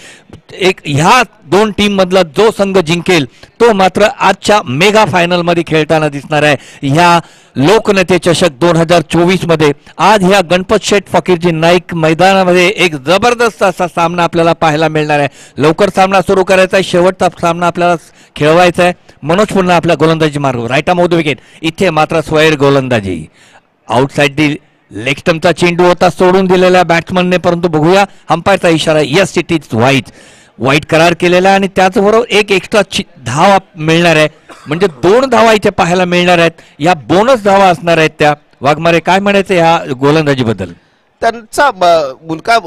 एक ह्या 2 टीम मधला जो संघ जिंकेल तो मात्र आजच्या मेगा फायनल मध्ये खेळताना दिसणार आहे। ह्या लोकनेते चषक 2024 मध्ये आज ह्या गणपत शेठ फकीरजी नाईक मैदानामध्ये एक जबरदस्त असा सामना आपल्याला पाहायला मिळणार आहे। लवकर सामना सुरू करायचा आहे, शेवटचा सामना आपल्याला खेळवायचा आहे। मनोज पुन्हा आपल्या गोलंदाजी मार्ग, right arm off the wicket. इथे मात्र स्वैर गोलंदाजी, आउटसाइड दी लेग स्टंपचा चेंडू होता सोडून दिलेला बॅट्समनने, परंतु बघूया अंपायरचा इशारा, यस इट इज वाईट करार केलेला आणि त्याचबरोबर एक एक्स्ट्रा धाव मिळणार आहे, म्हणजे 2 धावा इथे पाहायला मिळणार आहेत। या बोनस धावा असणार आहेत त्या वाघमारे काय म्हणायचं ह्या गोलंदाजीबद्दल? त्यांचा उनका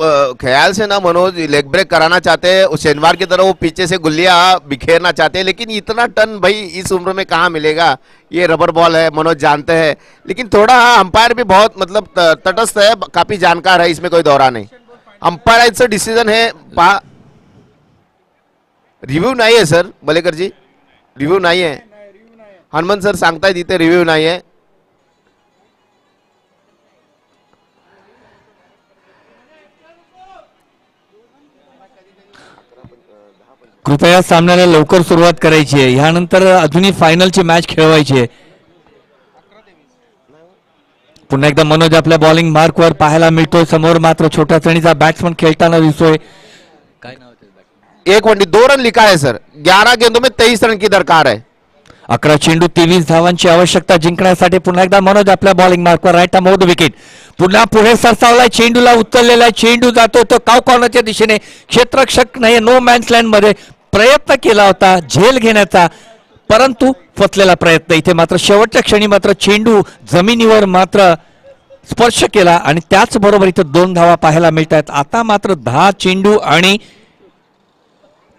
ख्याल से ना मनोज लेग ब्रेक कराना चाहते हैं, शनिवार की तरह वो पीछे से गुल्लियां बिखेरना चाहते हैं, लेकिन इतना टन भाई इस उम्र में कहाँ मिलेगा। ये रबर बॉल है, मनोज जानते हैं, लेकिन थोड़ा अंपायर भी बहुत मतलब तटस्थ है, काफी जानकार है, इसमें कोई दौरा नहीं। अंपायरचं डिसिजन है, रिव्ह्यू नाही आहे सर मलेकर जी, रिव्ह्यू नाही आहे, हनुमंत सर सांगतायत इथे रिव्ह्यू नाही आहे। कृपया सामन्याला लवकर सुरुवात करायची आहे, ह्यानंतर अजूनही फायनलची मॅच खेळवायची आहे। पुन्हा एकदा मनोज आपल्या बॉलिंग मार्कवर पाहायला मिळतोय, समोर मात्र छोटा श्रेणीचा बॅट्समन खेळताना दिसतोय। काय नाव आहे? 1 वनडे 2 रन लिखा है सर, 11 गेंदों में 23 रन की दरकार है। 11 चेंडू 23 धावांची आवश्यकता जिंकण्यासाठी पुन्हा एकदा मनोज आपल्या बॉलिंग मार्कवर, right arm over the wicket, पुन्हा पुढे सरसावलाय, चेंडूला उचललेला चेंडू जातो तो काव कॉर्नरच्या दिशेने, क्षेत्ररक्षक नाही, नो मॅन्स लँड मध्ये प्रयत्न केला होता झेल घेण्याचा, परंतु फसलेला प्रयत्न। इथे मात्र शेवटच्या क्षणी मात्र चेंडू जमिनीवर मात्र स्पर्श केला आणि त्याचबरोबर इथे 2 धावा पाहायला मिळतात। आता मात्र 10 चेंडू आणि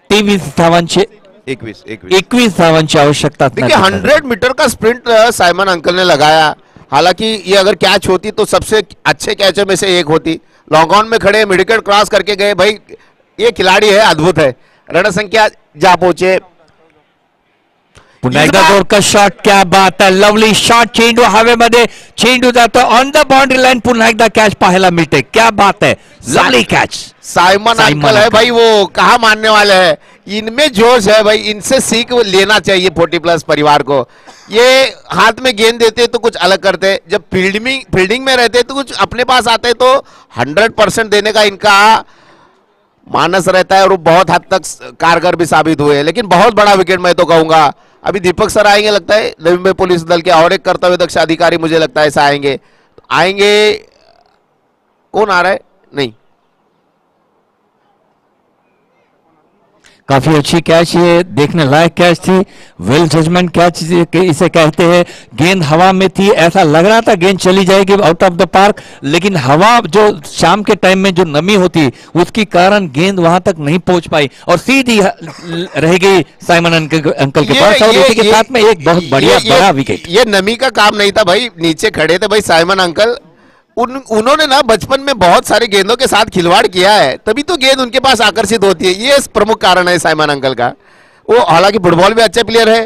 23 धावांचे 21 धावांची आवश्यकता। देखिए 100 मीटर का स्प्रिंट साइमन अंकल ने लगाया, हालांकि ये अगर कैच होती तो सबसे अच्छे कैचर में से एक होती। लॉन्ग ऑन में खड़े मिड विकेट क्रॉस करके गए, भाई ये खिलाड़ी है, अद्भुत है। रन संख्या जा पहुंचे, पुन्हा एकदा दोरका शॉट, क्या बात आहे, लवली शॉट, चेंडू हवेमध्ये, चेंडू जातो ऑन द बाउंड्री लाइन, पुन्हा एकदा कॅच पाहायला मिळते, क्या बात है, लवली कैच। साइमन अंकल है भाई, वो कहाँ मानने वाले हैं, इनमें जोश है भाई, इनसे सीख लेना चाहिए 40+ परिवार को। ये हाथ में गेंद देते तो कुछ अलग करते, जब फील्डिंग में रहते तो कुछ अपने पास आते, तो 100% देने का इनका मानस रहता है और वो बहुत हद तक कारगर भी साबित हुए। लेकिन बहुत बड़ा विकेट मैं तो कहूंगा। अभी दीपक सर आएंगे लगता है, नवी मुंबई पुलिस दल के और एक कर्तव्य दक्ष अधिकारी मुझे लगता है ऐसा आएंगे। कौन आ रहा है? नहीं, काफी अच्छी कैच, ये देखने लायक कैच थी, वेल जजमेंट कैच इसे कहते हैं। गेंद हवा में थी, ऐसा लग रहा था गेंद चली जाएगी आउट ऑफ द पार्क, लेकिन हवा जो शाम के टाइम में जो नमी होती उसके कारण गेंद वहां तक नहीं पहुंच पाई और सीधी रह गई साइमन अंकल के पास, और इसी के साथ में एक बहुत बढ़िया बड़ा विकेट। ये नमी का काम नहीं था भाई, नीचे खड़े थे भाई साइमन अंकल, उन्होंने ना बचपन में बहुत सारे गेंदों के साथ खिलवाड़ किया है, तभी तो गेंद उनके पास आकर्षित होती है। ये प्रमुख कारण है साइमन अंकल का। वो हालांकि फुटबॉल में अच्छे प्लेयर है,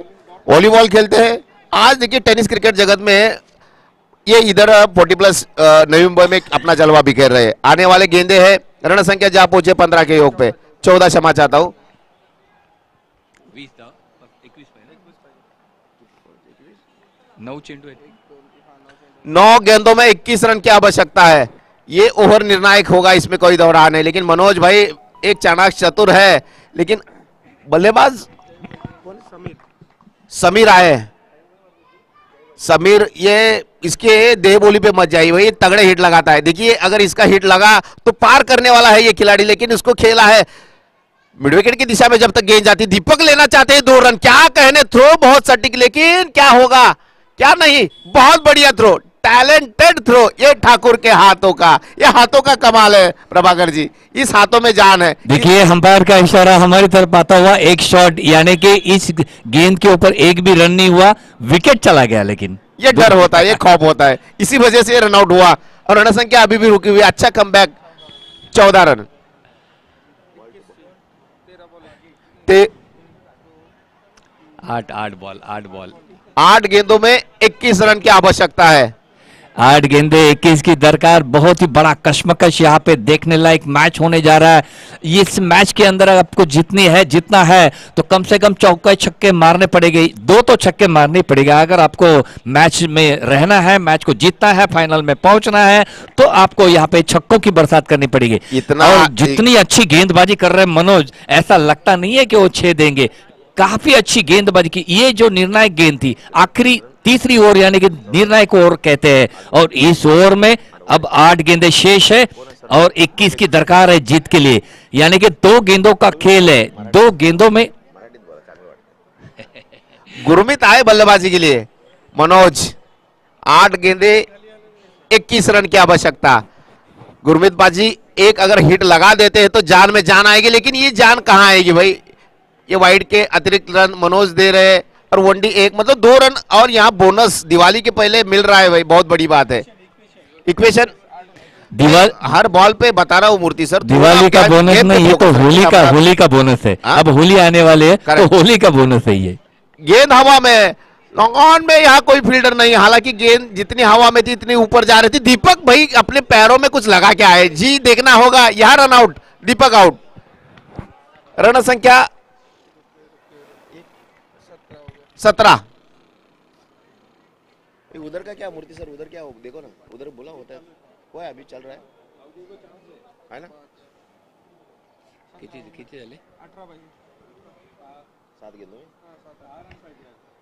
वॉलीबॉल खेलते हैं। आज देखिए टेनिस क्रिकेट जगत में ये इधर 40+ नवी मुंबई में अपना जलवा बिखेर रहे हैं। आने वाले गेंदे हैं, रण संख्या जा पहुंचे 15 के योग पे, 14 क्षमा चाहता हूं, 9 गेंदों में 21 रन की आवश्यकता है। ये ओवर निर्णायक होगा, इसमें कोई दौरान नहीं। लेकिन मनोज भाई एक चाणाक्ष चतुर है, लेकिन बल्लेबाज समीर आए, समीर ये इसके देह बोली पे मत जाइए भाई, तगड़े हिट लगाता है। देखिए अगर इसका हिट लगा तो पार करने वाला है ये खिलाड़ी, लेकिन इसको खेला है मिड विकेट की दिशा में। जब तक गेंद जाती, दीपक लेना चाहते हैं 2 रन, क्या कहने, थ्रो बहुत सटीक, लेकिन क्या होगा क्या नहीं, बहुत बढ़िया थ्रो, टैलेंटेड थ्रो, ये ठाकुर के हाथों का, ये हाथों का कमाल है प्रभाकर जी, इस हाथों में जान है। देखिए अंपायर का इशारा हमारी तरफ आता हुआ, एक शॉट, यानी कि इस गेंद के ऊपर एक भी रन नहीं हुआ, विकेट चला गया। लेकिन ये डर होता है, ये खौफ होता है, इसी वजह से रन आउट हुआ और रन संख्या अभी भी रुकी हुई। अच्छा कमबैक, 14 रन, 8 गेंदों में 21 रन की आवश्यकता है। 8 गेंदे 21 की दरकार, बहुत ही बड़ा कश्मकश यहाँ पे देखने लायक मैच होने जा रहा है। इस मैच के अंदर आपको जितना है तो कम से कम चौके छक्के मारने पड़ेंगे, 2 तो छक्के मारने पड़ेगा अगर आपको मैच में रहना है, मैच को जीतना है, फाइनल में पहुंचना है, तो आपको यहाँ पे छक्कों की बरसात करनी पड़ेगी। और जितनी अच्छी गेंदबाजी कर रहे हैं मनोज, ऐसा लगता नहीं है कि वो 6 देंगे, काफी अच्छी गेंदबाजी की। ये जो निर्णायक गेंद थी, आखिरी तीसरी ओवर यानी कि निर्णायक ओवर कहते हैं, और इस ओवर में अब 8 गेंदें शेष है और 21 की दरकार है जीत के लिए, यानी कि 2 गेंदों का खेल है। 2 गेंदों में गुरमीत आए बल्लेबाजी के लिए मनोज, 8 गेंदे 21 रन की आवश्यकता। गुरमीत पाजी एक अगर हिट लगा देते हैं तो जान में जान आएगी, लेकिन ये जान कहां आएगी भाई। ये वाइड के अतिरिक्त रन मनोज दे रहे और वनडी एक, मतलब 2 रन और यहाँ बोनस दिवाली के पहले मिल रहा है भाई, बहुत बड़ी बात है। इक्वेशन हर बॉल पे बता रहा हूँ मूर्ति सर, दिवाली का बोनस नहीं, ये तो होली का बोनस है। अब होली आने वाले है तो होली का बोनस है ये। गेंद हवा में, लॉन्ग ऑन में, यहाँ कोई फील्डर नहीं, हालांकि गेंद जितनी हवा में थी इतनी ऊपर जा रही थी। दीपक भाई अपने पैरों में कुछ लगा के आए जी, देखना होगा। यहाँ run out, Deepak out. Run संख्या 17। उधर का क्या मूर्ति सर, उधर क्या हो, देखो ना, उधर बोला होता है वो है, अभी चल रहा है ना। किती झाले?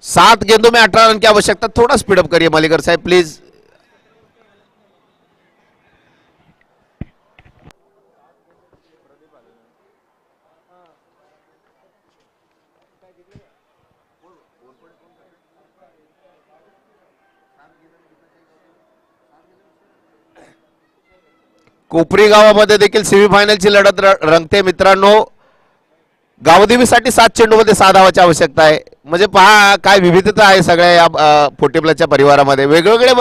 7 गेंदों में 18 रन की आवश्यकता। थोड़ा स्पीड अप करिए मालिकर साहब प्लीज। कोपरी गावामध्ये देखील सेमीफायनलची लढत रंगते मित्रांनो। गावदेवीसाठी 7 चेंडूमध्ये 6 धावाची आवश्यकता आहे। म्हणजे पहा काय विविधता आहे सगळ्या या 40+ परिवारामध्ये। वेगवेगळे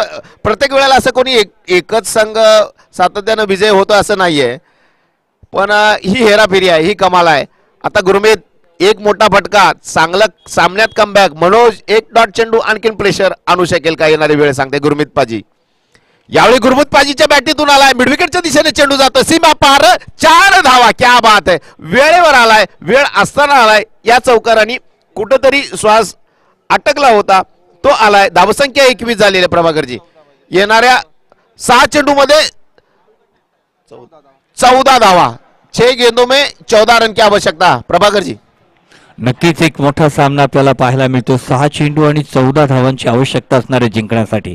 प्रत्येक वेळेला असं कोणी एकच संघ सातत्याने विजय होतो असं नाहीये, पण ही हेराफेरी आहे, ही कमाल आहे। आता गुरमीत एक मोठा फटका, चांगला सामन्यात कमबॅक। मनोज एक डॉट चेंडू आणखीन प्रेशर आणू शकेल का येणारी वेळ सांगते गुरमीत पाजी। यावेळी गुरमीत पाजीच्या बॅटीतून आलाय, मिडविकेटच्या दिशेने चेंडू जातो, सीमा पार, 4 धावा, क्या बात आहे। वेळेवर आलाय, वेळ असताना आलाय। या चौकारांनी कुठेतरी श्वास अटकला होता, तो आलाय। धावसंख्या 21 झालेली आहे प्रभाकरजी। येणाऱ्या 6 चेंडू मध्ये 14 धावा, 6 गेंदों में 14 रन की आवश्यकता। प्रभाकरजी नक्कीच एक मोठा सामना आपल्याला पाहायला मिळतो। 6 चेंडू आणि 14 धावांची आवश्यकता असणार आहे जिंकण्यासाठी।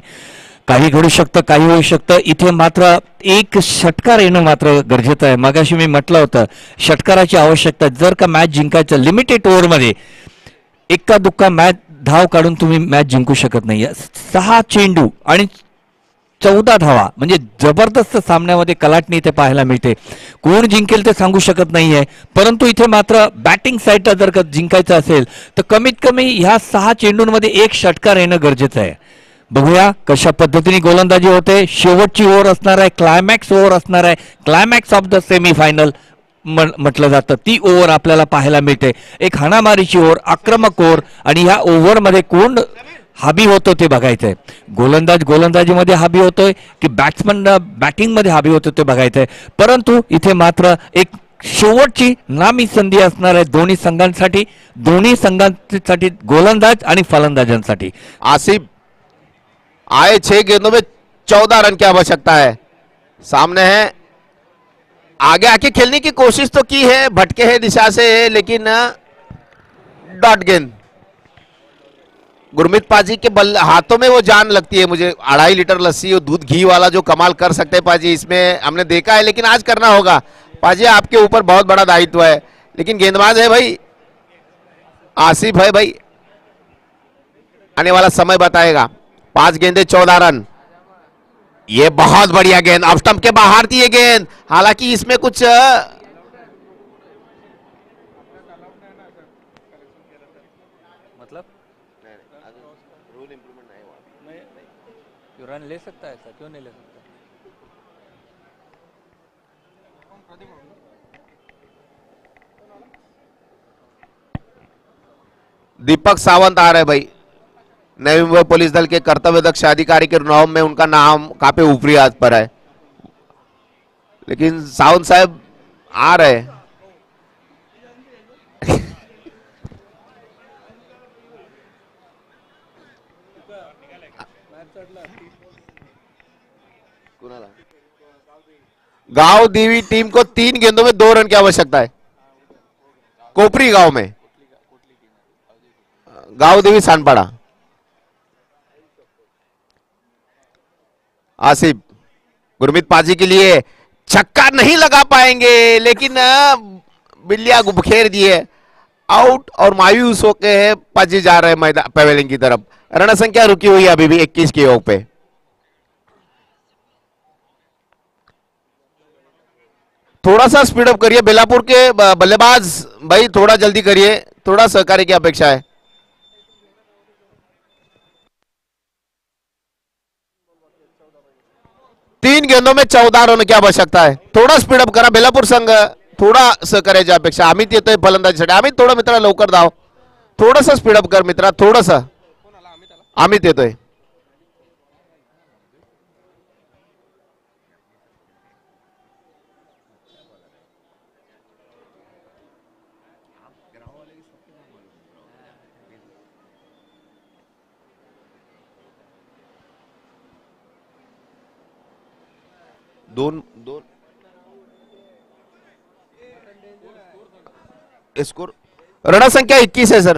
काही घडू शकतं, काही होऊ शकतं। इथे मात्र एक षटकार येणं मात्र गरजेचं आहे। मगाशी मी म्हटलं होतं षटकाराची आवश्यकता। जर का मॅच जिंकायचं, लिमिटेड ओव्हरमध्ये एका दुक्का मॅच धाव काढून तुम्ही मॅच जिंकू शकत नाही। 6 चेंडू आणि 14 धावा म्हणजे जबरदस्त सामन्यामध्ये कलाटणी इथे पाहायला मिळते। कोण जिंकेल ते सांगू शकत नाहीये, परंतु इथे मात्र बॅटिंग साईडला जर का जिंकायचं असेल तर कमीत कमी ह्या 6 चेंडूंमध्ये एक षटकार येणं गरजेचं आहे। बघूया कशा पद्धतीने गोलंदाजी होते। शेवटची ओव्हर असणार आहे, क्लायमॅक्स ओव्हर असणार आहे। क्लायमॅक्स ऑफ द सेमीफायनल म्हटलं जातं ती ओव्हर आपल्याला पाहायला मिळते। एक हाणामारीची ओव्हर, आक्रमक ओव्हर, आणि ह्या ओव्हरमध्ये कोण हाबी होतो ते बघायचंय। गोलंदाज गोलंदाजीमध्ये हाबी होतोय की बॅट्समन बॅटिंगमध्ये हाबी होतो ते बघायचंय। परंतु इथे मात्र एक शेवटची नामी संधी असणार आहे दोन्ही संघांसाठी, गोलंदाज आणि फलंदाजांसाठी। आसिफ आए 6 गेंदों में 14 रन की आवश्यकता है। सामने है, आगे आके खेलने की कोशिश तो की है, भटके है दिशा से, लेकिन डॉट गेंद। गुरमीत पाजी के हाथों में वो जान लगती है मुझे। 2.5 लीटर लस्सी और दूध घी वाला जो कमाल कर सकते हैं पाजी, इसमें हमने देखा है, लेकिन आज करना होगा। पाजी आपके ऊपर बहुत बड़ा दायित्व है, लेकिन गेंदबाज है भाई, आसिफ है भाई, आने वाला समय बताएगा। 5 गेंदे 14 रन। ये बहुत बढ़िया गेंद, ऑफ स्टंप के बाहर थी ये गेंद, हालांकि इसमें कुछ मतलब रूल इंप्लीमेंट नहीं हुआ। रन ले सकता है ऐसा, क्यों नहीं ले सकता? दीपक सावंत आ रहे भाई, नवी मुंबई पुलिस दल के कर्तव्य दक्ष अधिकारी के नाम में उनका नाम काफी ऊपरी हाथ पर है, लेकिन सावंत साहब आ रहे। गांव देवी टीम को 3 गेंदों में 2 रन की आवश्यकता है। कोपरी गांव में, गांव देवी सानपाड़ा। आसिफ गुरमीत पाजी के लिए छक्का नहीं लगा पाएंगे, लेकिन बिल्लिया बुखेर दिए आउट, और मायूस होकर पाजी जा रहे मैदान पवेलियन की तरफ। रन संख्या रुकी हुई है अभी भी 21 के योग पे। थोड़ा सा स्पीड अप करिए बेलापुर के बल्लेबाज भाई, थोड़ा जल्दी करिए, थोड़ा सहकार्य की अपेक्षा है। तीन गेंदों में 14 रन की आवश्यकता है, थोड़ा स्पीड अप करा बेलापूर संघ, थोड़ा सहकार्याची अपेक्षा। अमित येतोय फलंदाजीसाठी, अमित थोडं मित्रा लवकर धाव, थोडस स्पीड अप कर मित्रा, थोडस। अमित येतोय। दोन दोन स्कोर रणा संख्या 21 है सर।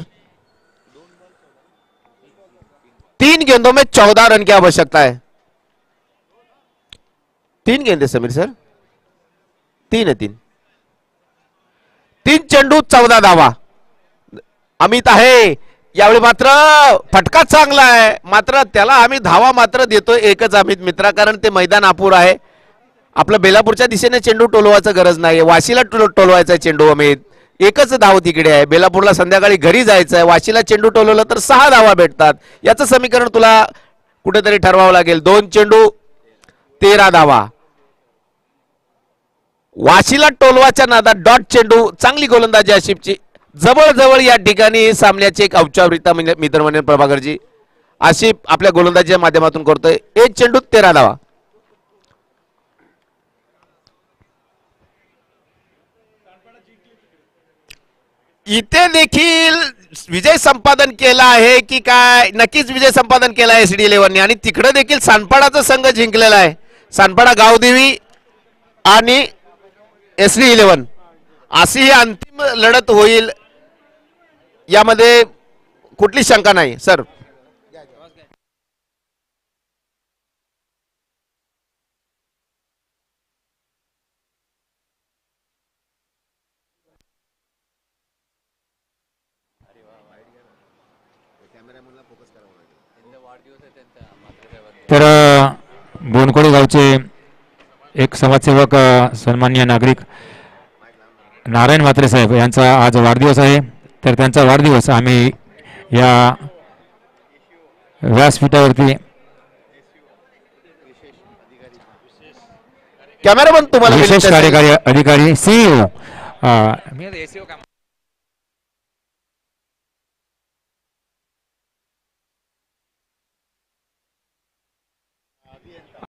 तीन गेंदों में 14 रन की आवश्यकता है। तीन गेंदे समीर सर, तीन है, तीन चेंडू 14 धावा। अमित आहे यावेळी, मात्र फटका चांगला आहे, मात्र त्याला आम्ही धावा मात्र देतोय एकच अमित मित्रा, कारण ते मैदान अपुर आहे। आपल्या बेलापूरच्या दिशेने चेंडू टोलवायचं गरज नाही, वाशीला टोलवायचा चेंडू अमित, एकच धाव तिकडे आहे। बेलापूरला संध्याकाळी घरी जायचं आहे, वाशीला चेंडू टोलवलं तर 6 धावा भेटतात, याचं समीकरण तुला कुठेतरी ठरवावं लागेल। 2 चेंडू 13 धावा, वाशीला टोलवाच्या नादात डॉट चेंडू, चांगली गोलंदाजी आशिफची। जवळ या ठिकाणी सामन्याची एक औपचारिकता म्हणजे मित्र म्हणेल प्रभाकरजी, आशिफ आपल्या गोलंदाजीच्या माध्यमातून करतोय। 1 चेंडू 13 धावा। इथे देखील विजय संपादन केला आहे की काय? नक्कीच विजय संपादन केला आहे SD11ने, आणि तिकडे देखील सानपाडाचा संघ जिंकलेला आहे। सानपाडा गावदेवी आणि SD11 अशी ही अंतिम लढत होईल, यामध्ये कुठली शंका नाही सर। तर बोनकोडे गावचे एक समाजसेवक सन्माननीय नागरिक नारायण म्हात्रे साहेब यांचा आज वाढदिवस आहे। तर त्यांचा वाढदिवस आम्ही या व्यासपीठावरती कॅमेरामन तुम्हाला विशेष कार्यकारी अधिकारी CEO